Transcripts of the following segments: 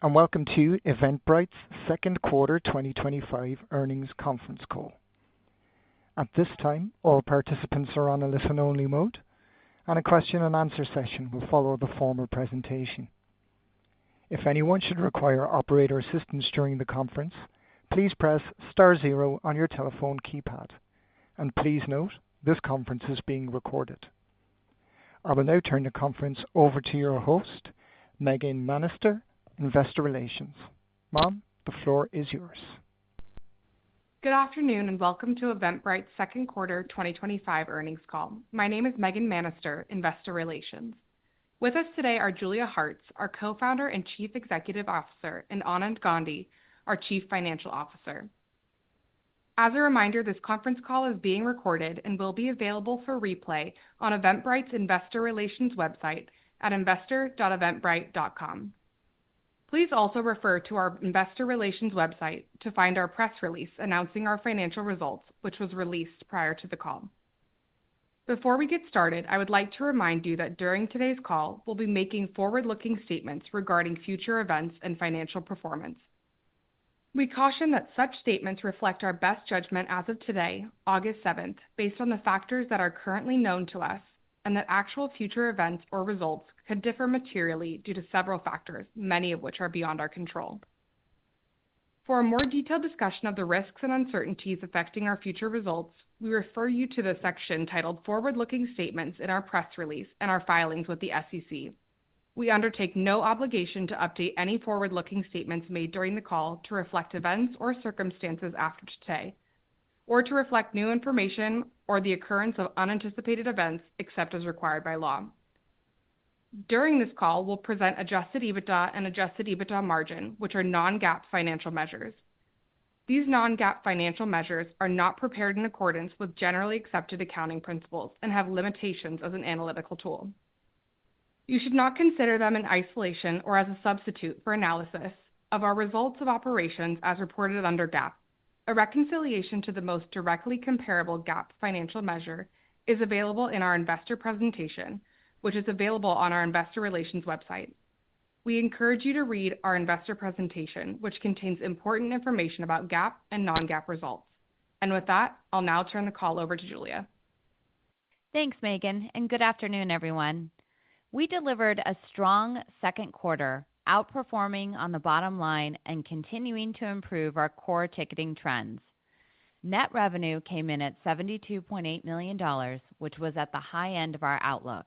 and welcome to Eventbrite's second quarter 2025 earnings conference call. At this time, all participants are on a listen-only mode, and a question and answer session will follow the formal presentation. If anyone should require operator assistance during the conference, please press star zero on your telephone keypad, and please note this conference is being recorded. I will now turn the conference over to your host, Megan Manister, Investor Relations. Ma'am, the floor is yours. Good afternoon and welcome to Eventbrite's second quarter 2025 earnings call. My name is Megan Manister, Investor Relations. With us today are Julia Hartz, our co-founder and Chief Executive Officer, and Anand Gandhi, our Chief Financial Officer. As a reminder, this conference call is being recorded and will be available for replay on Eventbrite's Investor Relations website at investor.eventbrite.com. Please also refer to our Investor Relations website to find our press release announcing our financial results, which was released prior to the call. Before we get started, I would like to remind you that during today's call, we'll be making forward-looking statements regarding future events and financial performance. We caution that such statements reflect our best judgment as of today, August 7th, based on the factors that are currently known to us, and that actual future events or results could differ materially due to several factors, many of which are beyond our control. For a more detailed discussion of the risks and uncertainties affecting our future results, we refer you to the section titled Forward-Looking Statements in our press release and our filings with the SEC. We undertake no obligation to update any forward-looking statements made during the call to reflect events or circumstances after today, or to reflect new information or the occurrence of unanticipated events except as required by law. During this call, we'll present adjusted EBITDA and adjusted EBITDA margin, which are non-GAAP financial measures. These non-GAAP financial measures are not prepared in accordance with generally accepted accounting principles and have limitations as an analytical tool. You should not consider them in isolation or as a substitute for analysis of our results of operations as reported under GAAP. A reconciliation to the most directly comparable GAAP financial measure is available in our investor presentation, which is available on our Investor Relations website. We encourage you to read our investor presentation, which contains important information about GAAP and non-GAAP results. And with that, I'll now turn the call over to Julia. Thanks, Megan, and good afternoon, everyone. We delivered a strong second quarter, outperforming on the bottom line and continuing to improve our core ticketing trends. Net revenue came in at $72.8 million, which was at the high end of our outlook.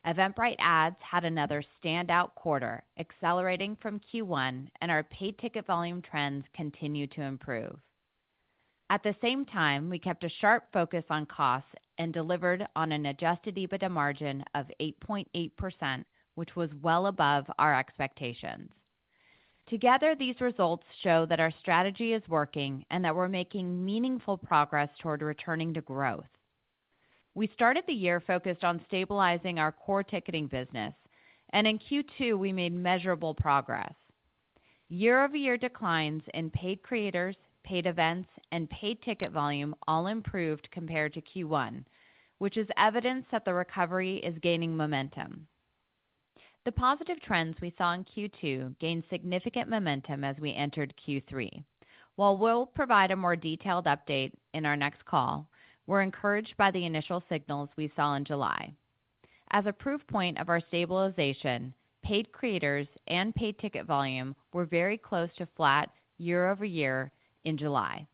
Eventbrite Ads had another standout quarter, accelerating from Q1, and our paid ticket volume trends continue to improve. At the same time, we kept a sharp focus on costs and delivered on an adjusted EBITDA margin of 8.8%, which was well above our expectations. Together, these results show that our strategy is working and that we're making meaningful progress toward returning to growth. We started the year focused on stabilizing our core ticketing business, and in Q2, we made measurable progress. Year-over-year declines in paid creators, paid events, and paid ticket volume all improved compared to Q1, which is evidence that the recovery is gaining momentum. The positive trends we saw in Q2 gained significant momentum as we entered Q3. While we'll provide a more detailed update in our next call, we're encouraged by the initial signals we saw in July. As a proof point of our stabilization, paid creators and paid ticket volume were very close to flat year-over-year in July.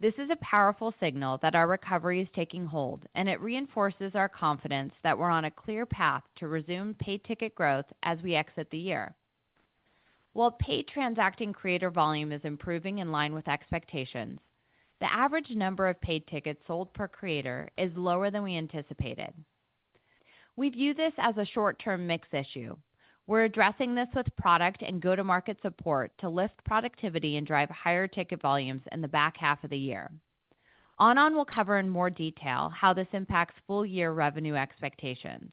This is a powerful signal that our recovery is taking hold, and it reinforces our confidence that we're on a clear path to resume paid ticket growth as we exit the year. While paid transacting creator volume is improving in line with expectations, the average number of paid tickets sold per creator is lower than we anticipated. We view this as a short-term mix issue. We're addressing this with product and go-to-market support to lift productivity and drive higher ticket volumes in the back half of the year. Anand will cover in more detail how this impacts full-year revenue expectations.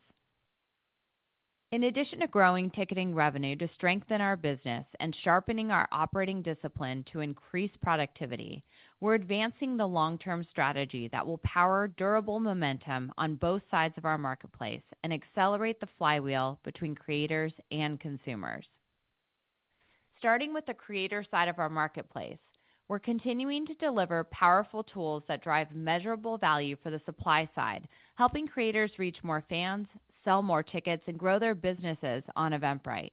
In addition to growing ticketing revenue to strengthen our business and sharpening our operating discipline to increase productivity, we're advancing the long-term strategy that will power durable momentum on both sides of our marketplace and accelerate the flywheel between creators and consumers. Starting with the creator side of our marketplace, we're continuing to deliver powerful tools that drive measurable value for the supply side, helping creators reach more fans, sell more tickets, and grow their businesses on Eventbrite.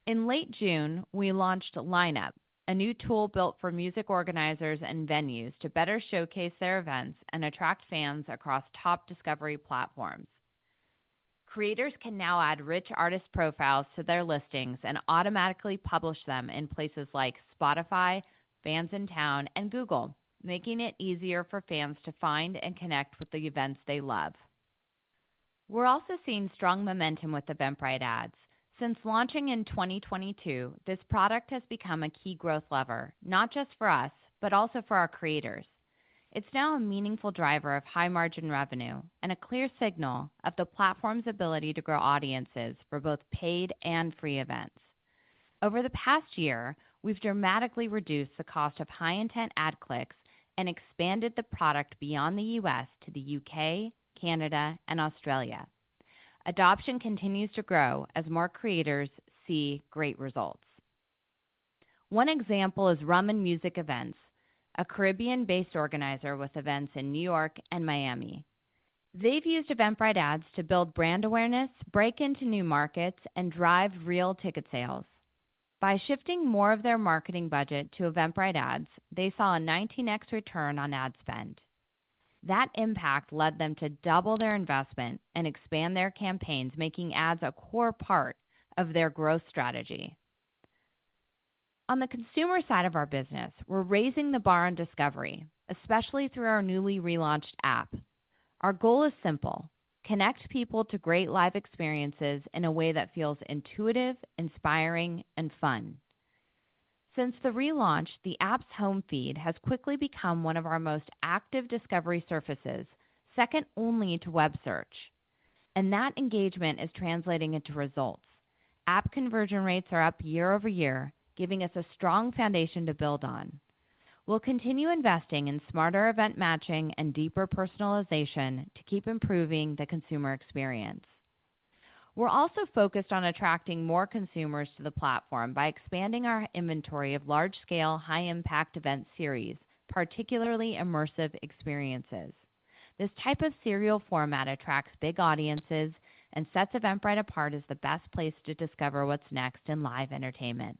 In late June, we launched Lineup, a new tool built for music organizers and venues to better showcase their events and attract fans across top discovery platforms. Creators can now add rich artist profiles to their listings and automatically publish them in places like Spotify, Fans in Town, and Google, making it easier for fans to find and connect with the events they love. We're also seeing strong momentum with Eventbrite ads. Since launching in 2022, this product has become a key growth lever, not just for us, but also for our creators. It's now a meaningful driver of high-margin revenue and a clear signal of the platform's ability to grow audiences for both paid and free events. Over the past year, we've dramatically reduced the cost of high-intent ad clicks and expanded the product beyond the U.S. to the UK, Canada, and Australia. Adoption continues to grow as more creators see great results. One example is Rum and Music Events, a Caribbean-based organizer with events in New York and Miami. They've used Eventbrite ads to build brand awareness, break into new markets, and drive real ticket sales. By shifting more of their marketing budget to Eventbrite ads, they saw a 19x return on ad spend. That impact led them to double their investment and expand their campaigns, making ads a core part of their growth strategy. On the consumer side of our business, we're raising the bar on discovery, especially through our newly relaunched app. Our goal is simple: connect people to great live experiences in a way that feels intuitive, inspiring, and fun. Since the relaunch, the app's home feed has quickly become one of our most active discovery surfaces, second only to web search. And that engagement is translating into results. App conversion rates are up year over year, giving us a strong foundation to build on. We'll continue investing in smarter event matching and deeper personalization to keep improving the consumer experience. We're also focused on attracting more consumers to the platform by expanding our inventory of large-scale, high-impact event series, particularly immersive experiences. This type of serial format attracts big audiences and sets Eventbrite apart as the best place to discover what's next in live entertainment.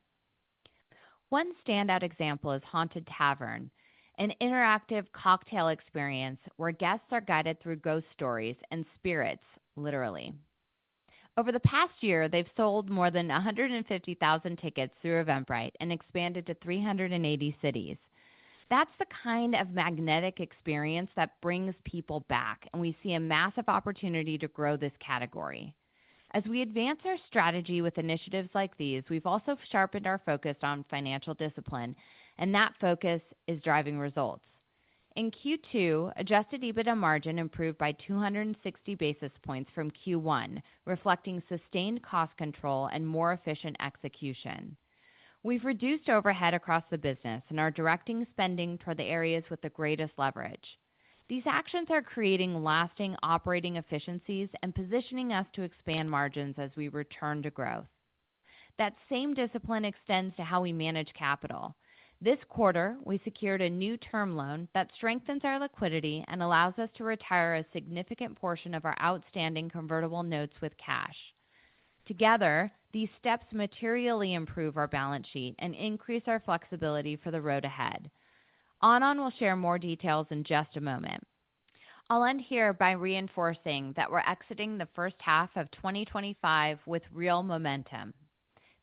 One standout example is Haunted Tavern, an interactive cocktail experience where guests are guided through ghost stories and spirits, literally. Over the past year, they've sold more than 150,000 tickets through Eventbrite and expanded to 380 cities. That's the kind of magnetic experience that brings people back, and we see a massive opportunity to grow this category. As we advance our strategy with initiatives like these, we've also sharpened our focus on financial discipline, and that focus is driving results. In Q2, adjusted EBITDA margin improved by 260 basis points from Q1, reflecting sustained cost control and more efficient execution. We've reduced overhead across the business and are directing spending toward the areas with the greatest leverage. These actions are creating lasting operating efficiencies and positioning us to expand margins as we return to growth. That same discipline extends to how we manage capital. This quarter, we secured a new term loan that strengthens our liquidity and allows us to retire a significant portion of our outstanding convertible notes with cash. Together, these steps materially improve our balance sheet and increase our flexibility for the road ahead. Anand will share more details in just a moment. I'll end here by reinforcing that we're exiting the first half of 2025 with real momentum.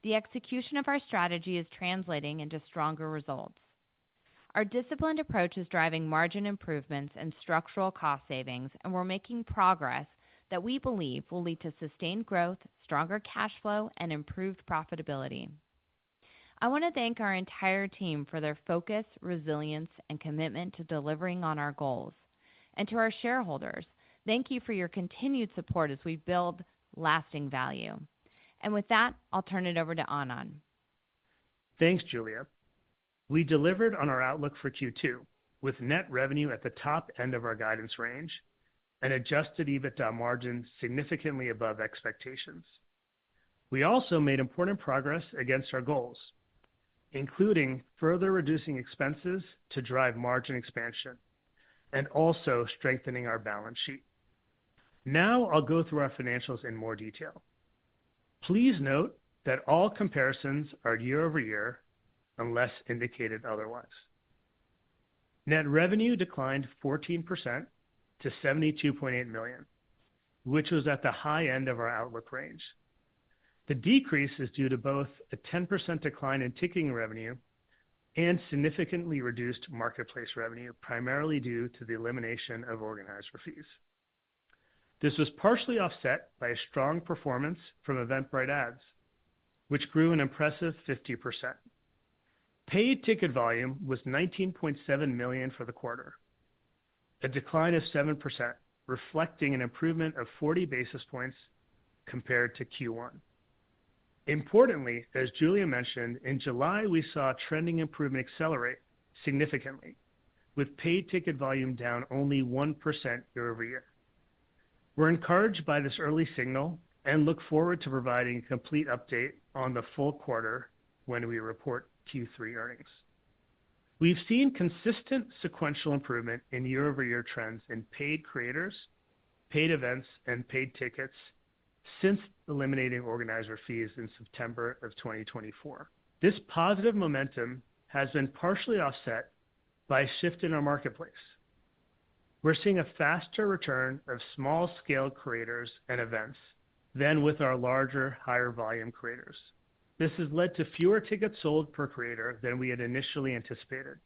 The execution of our strategy is translating into stronger results. Our disciplined approach is driving margin improvements and structural cost savings, and we're making progress that we believe will lead to sustained growth, stronger cash flow, and improved profitability. I want to thank our entire team for their focus, resilience, and commitment to delivering on our goals. And to our shareholders, thank you for your continued support as we build lasting value. And with that, I'll turn it over to Anand. Thanks, Julia. We delivered on our outlook for Q2 with net revenue at the top end of our guidance range and adjusted EBITDA margin significantly above expectations. We also made important progress against our goals, including further reducing expenses to drive margin expansion and also strengthening our balance sheet. Now I'll go through our financials in more detail. Please note that all comparisons are year-over-year unless indicated otherwise. Net revenue declined 14% to $72.8 million, which was at the high end of our outlook range. The decrease is due to both a 10% decline in ticketing revenue and significantly reduced marketplace revenue, primarily due to the elimination of organizer fees. This was partially offset by a strong performance from Eventbrite ads, which grew an impressive 50%. Paid ticket volume was 19.7 million for the quarter, a decline of 7%, reflecting an improvement of 40 basis points compared to Q1. Importantly, as Julia mentioned, in July we saw trending improvement accelerate significantly, with paid ticket volume down only 1% year-over-year. We're encouraged by this early signal and look forward to providing a complete update on the full quarter when we report Q3 earnings. We've seen consistent sequential improvement in year-over-year trends in paid creators, paid events, and paid tickets since eliminating organizer fees in September of 2024. This positive momentum has been partially offset by a shift in our marketplace. We're seeing a faster return of small-scale creators and events than with our larger, higher-volume creators. This has led to fewer tickets sold per creator than we had initially anticipated.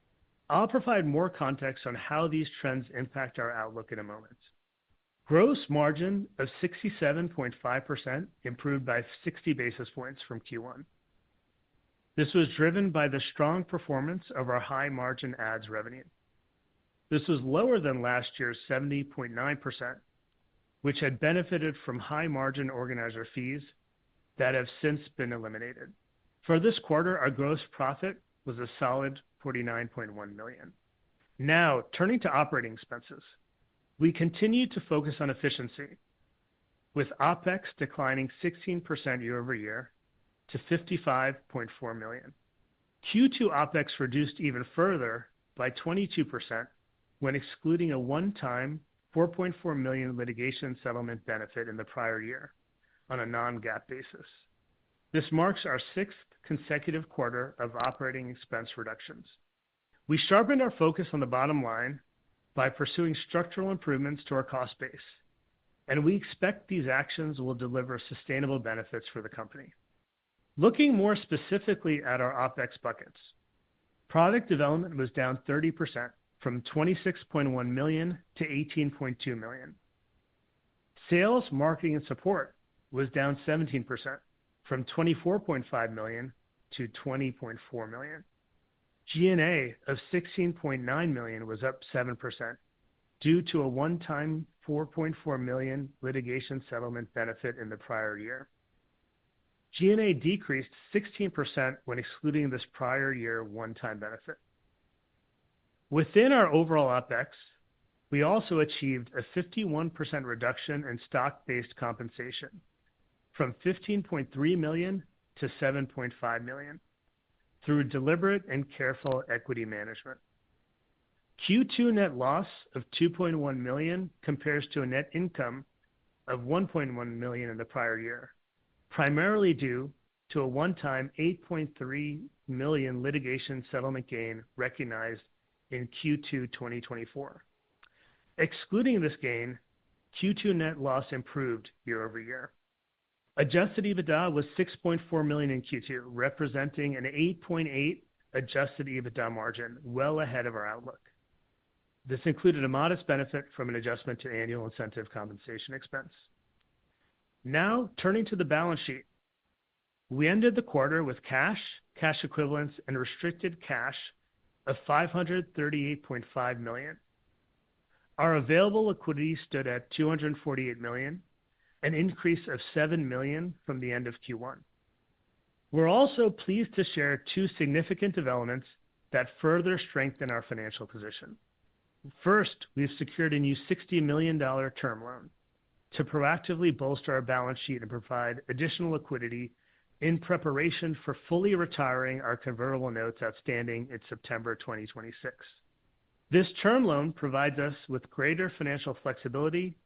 I'll provide more context on how these trends impact our outlook in a moment. Gross margin of 67.5% improved by 60 basis points from Q1. This was driven by the strong performance of our high-margin ads revenue. This was lower than last year's 70.9%, which had benefited from high-margin organizer fees that have since been eliminated. For this quarter, our gross profit was a solid $49.1 million. Now, turning to operating expenses. We continue to focus on efficiency, with OPEX declining 16% year-over-year to $55.4 million. Q2 OPEX reduced even further by 22% when excluding a one-time $4.4 million litigation settlement benefit in the prior year on a non-GAAP basis. This marks our sixth consecutive quarter of operating expense reductions. We sharpened our focus on the bottom line by pursuing structural improvements to our cost base, and we expect these actions will deliver sustainable benefits for the company. Looking more specifically at our OPEX buckets, product development was down 30% from $26.1 million to $18.2 million. Sales, marketing, and support was down 17% from $24.5 million to $20.4 million. G&A of $16.9 million was up 7% due to a one-time $4.4 million litigation settlement benefit in the prior year. G&A decreased 16% when excluding this prior year one-time benefit. Within our overall OPEX, we also achieved a 51% reduction in stock-based compensation from $15.3 million to $7.5 million through deliberate and careful equity management. Q2 net loss of $2.1 million compares to a net income of $1.1 million in the prior year, primarily due to a one-time $8.3 million litigation settlement gain recognized in Q2 2024. Excluding this gain, Q2 net loss improved year-over-year. Adjusted EBITDA was $6.4 million in Q2, representing an 8.8% adjusted EBITDA margin, well ahead of our outlook. This included a modest benefit from an adjustment to annual incentive compensation expense. Now, turning to the balance sheet. We ended the quarter with cash, cash equivalents, and restricted cash of $538.5 million. Our available liquidity stood at $248 million, an increase of $7 million from the end of Q1. We're also pleased to share two significant developments that further strengthen our financial position. First, we've secured a new $60 million term loan to proactively bolster our balance sheet and provide additional liquidity in preparation for fully retiring our convertible notes outstanding in September 2026. This term loan provides us with greater financial flexibility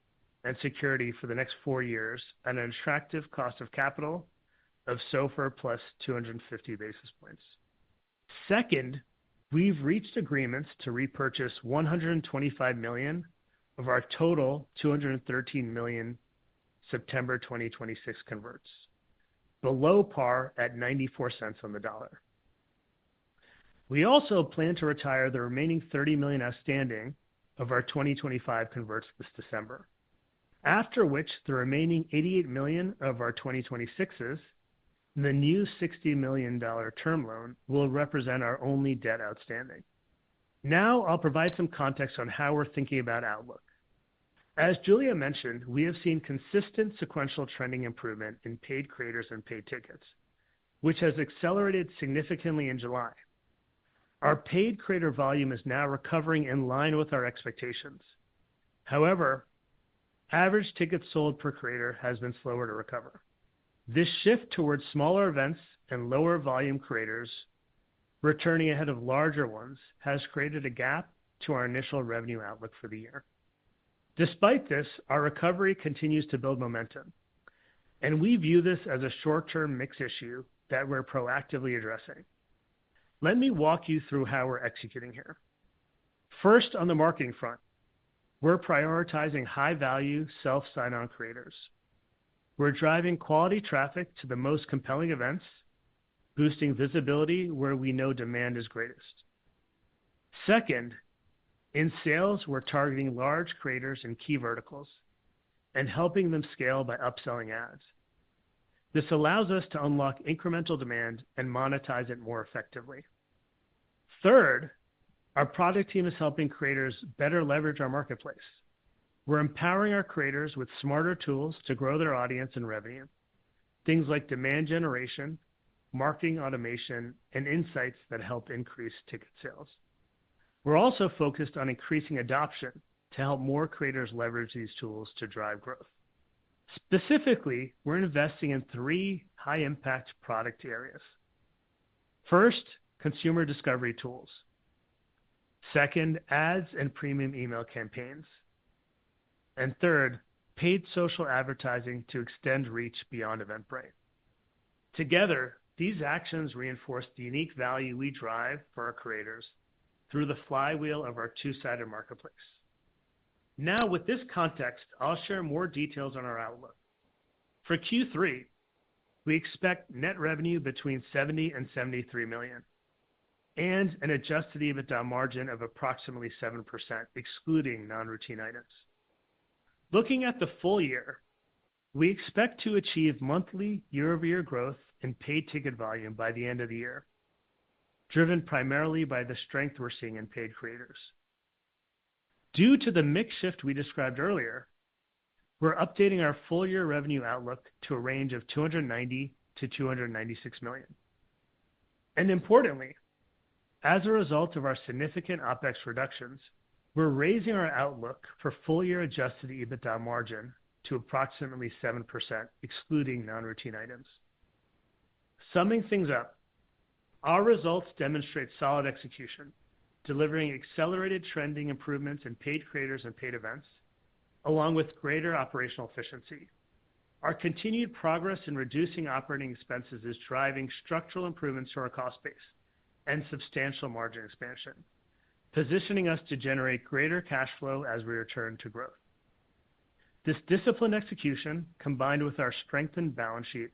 and security for the next 4 years at an attractive cost of capital of SOFR plus 250 basis points. Second, we've reached agreements to repurchase $125 million of our total $213 million September 2026 converts, below par at 94 cents on the dollar. We also plan to retire the remaining $30 million outstanding of our 2025 converts this December, after which the remaining $88 million of our 2026s and the new $60 million term loan will represent our only debt outstanding. Now I'll provide some context on how we're thinking about outlook. As Julia mentioned, we have seen consistent sequential trending improvement in paid creators and paid tickets, which has accelerated significantly in July. Our paid creator volume is now recovering in line with our expectations. However, average tickets sold per creator has been slower to recover. This shift towards smaller events and lower volume creators returning ahead of larger ones has created a gap to our initial revenue outlook for the year. Despite this, our recovery continues to build momentum, and we view this as a short-term mix issue that we're proactively addressing. Let me walk you through how we're executing here. First, on the marketing front, we're prioritizing high-value self-sign-on creators. We're driving quality traffic to the most compelling events, boosting visibility where we know demand is greatest. Second, in sales, we're targeting large creators in key verticals and helping them scale by upselling ads. This allows us to unlock incremental demand and monetize it more effectively. Third, our product team is helping creators better leverage our marketplace. We're empowering our creators with smarter tools to grow their audience and revenue, things like demand generation, marketing automation, and insights that help increase ticket sales. We're also focused on increasing adoption to help more creators leverage these tools to drive growth. Specifically, we're investing in 3 high-impact product areas. First, consumer discovery tools. Second, ads and premium email campaigns. And third, paid social advertising to extend reach beyond Eventbrite. Together, these actions reinforce the unique value we drive for our creators through the flywheel of our two-sided marketplace. Now, with this context, I'll share more details on our outlook. For Q3, we expect net revenue between $70 and $73 million, and an adjusted EBITDA margin of approximately 7%, excluding non-routine items. Looking at the full year, we expect to achieve monthly year-over-year growth in paid ticket volume by the end of the year, driven primarily by the strength we're seeing in paid creators. Due to the mix shift we described earlier, we're updating our full-year revenue outlook to a range of $290 to $296 million. And importantly, as a result of our significant OpEx reductions, we're raising our outlook for full-year adjusted EBITDA margin to approximately 7%, excluding non-routine items. Summing things up, our results demonstrate solid execution, delivering accelerated trending improvements in paid creators and paid events, along with greater operational efficiency. Our continued progress in reducing operating expenses is driving structural improvements to our cost base and substantial margin expansion, positioning us to generate greater cash flow as we return to growth. This disciplined execution, combined with our strengthened balance sheet,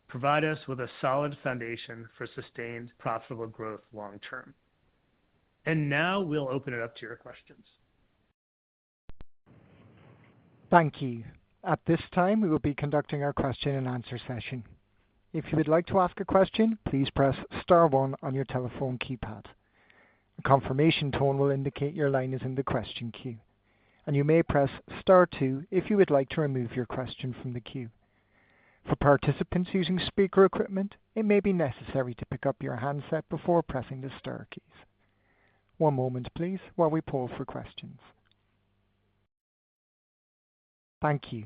provide us with a solid foundation for sustained, profitable growth long term. And now we'll open it up to your questions. Thank you. At this time, we will be conducting our question and answer session. If you would like to ask a question, please press star 1 on your telephone keypad. A confirmation tone will indicate your line is in the question queue, and you may press star 2 if you would like to remove your question from the queue. For participants using speaker equipment, it may be necessary to pick up your handset before pressing the star keys. One moment, please, while we poll for questions. Thank you.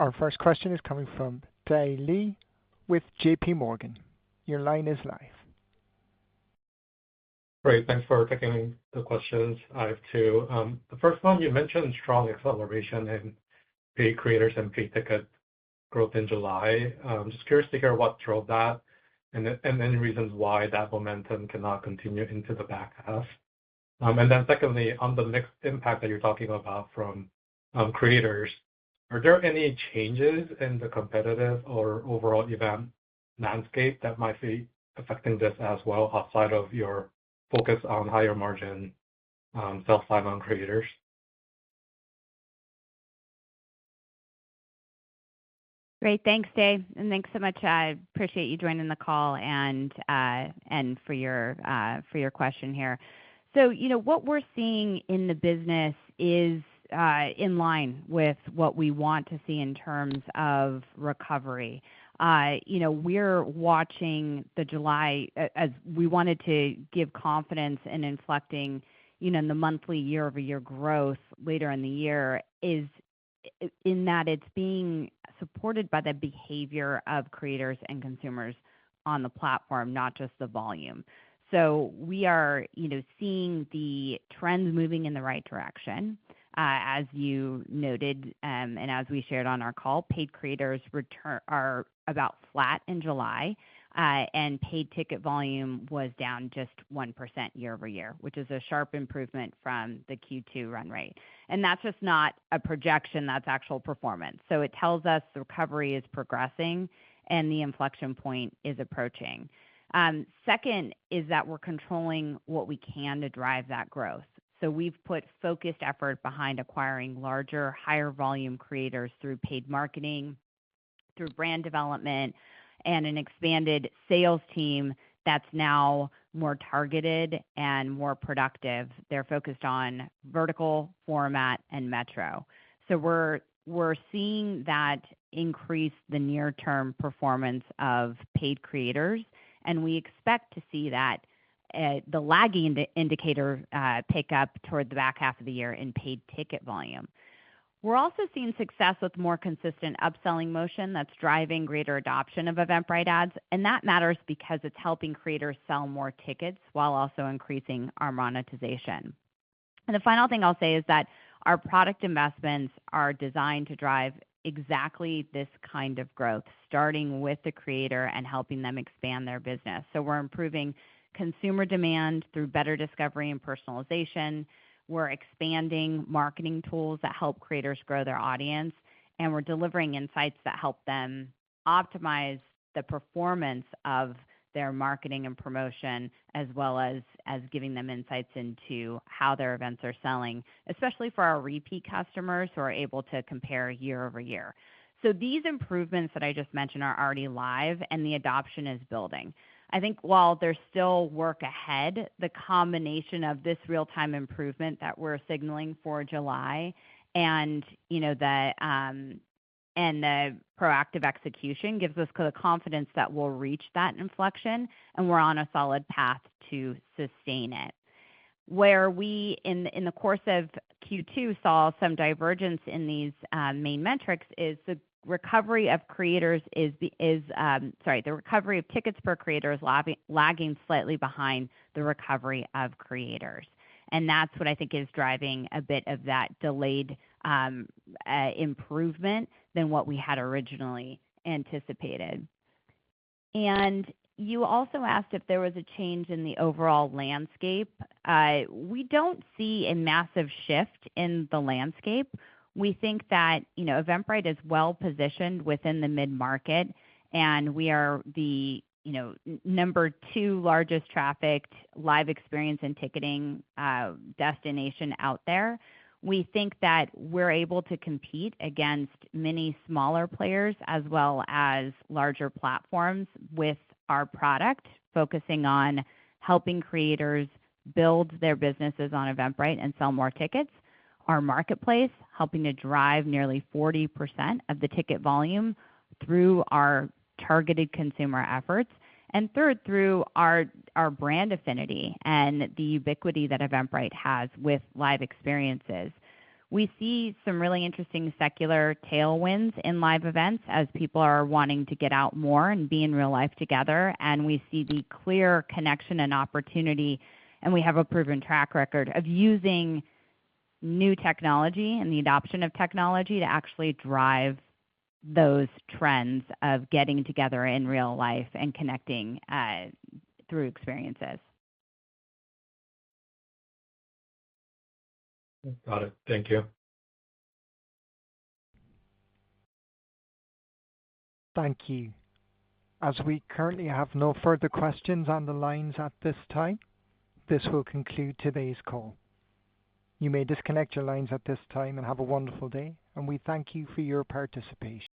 Our first question is coming from Dae Lee with JP Morgan. Your line is live. Great. Thanks for taking the questions. I have two. The first one, you mentioned strong acceleration in paid creators and paid ticket growth in July. Just curious to hear what drove that and any reasons why that momentum cannot continue into the back half. And then secondly, on the mixed impact that you're talking about from creators, are there any changes in the competitive or overall event landscape that might be affecting this as well outside of your focus on higher margin self-sign-on creators? Great. Thanks, Dave. And thanks so much. I appreciate you joining the call and for your question here. So, what we're seeing in the business is in line with what we want to see in terms of recovery. We're watching the July as we wanted to give confidence in inflecting, in the monthly year-over-year growth later in the year is in that it's being supported by the behavior of creators and consumers on the platform, not just the volume. So we are, seeing the trends moving in the right direction. As you noted, and as we shared on our call, paid creators are about flat in July, and paid ticket volume was down just 1% year over year, which is a sharp improvement from the Q2 run rate. And that's just not a projection, that's actual performance. So it tells us the recovery is progressing and the inflection point is approaching. Second is that we're controlling what we can to drive that growth. So we've put focused effort behind acquiring larger, higher volume creators through paid marketing, through brand development, and an expanded sales team that's now more targeted and more productive. They're focused on vertical, format, and metro. So we're seeing that increase the near-term performance of paid creators, and we expect to see that the lagging indicator pick up toward the back half of the year in paid ticket volume. We're also seeing success with more consistent upselling motion that's driving greater adoption of Eventbrite ads, and that matters because it's helping creators sell more tickets while also increasing our monetization. And the final thing I'll say is that our product investments are designed to drive exactly this kind of growth, starting with the creator and helping them expand their business. So we're improving consumer demand through better discovery and personalization. We're expanding marketing tools that help creators grow their audience, and we're delivering insights that help them optimize the performance of their marketing and promotion, as well as giving them insights into how their events are selling, especially for our repeat customers who are able to compare year over year. So these improvements that I just mentioned are already live, and the adoption is building. I think while there's still work ahead, the combination of this real-time improvement that we're signaling for July and the proactive execution gives us the confidence that we'll reach that inflection, and we're on a solid path to sustain it. Where we, in the course of Q2, saw some divergence in these main metrics is the recovery of creators the recovery of tickets per creator is lagging slightly behind the recovery of creators. And that's what I think is driving a bit of that delayed improvement than what we had originally anticipated. And you also asked if there was a change in the overall landscape. We don't see a massive shift in the landscape. We think that Eventbrite is well positioned within the mid-market, and we are the number 2 largest trafficked live experience and ticketing destination out there. We think that we're able to compete against many smaller players as well as larger platforms with our product, focusing on helping creators build their businesses on Eventbrite and sell more tickets. Our marketplace, helping to drive nearly 40% of the ticket volume through our targeted consumer efforts. And third, through our brand affinity and the ubiquity that Eventbrite has with live experiences. We see some really interesting secular tailwinds in live events as people are wanting to get out more and be in real life together. And we see the clear connection and opportunity, and we have a proven track record of using new technology and the adoption of technology to actually drive those trends of getting together in real life and connecting through experiences. Got it. Thank you. Thank you. As we currently have no further questions on the lines at this time, this will conclude today's call. You may disconnect your lines at this time and have a wonderful day, and we thank you for your participation.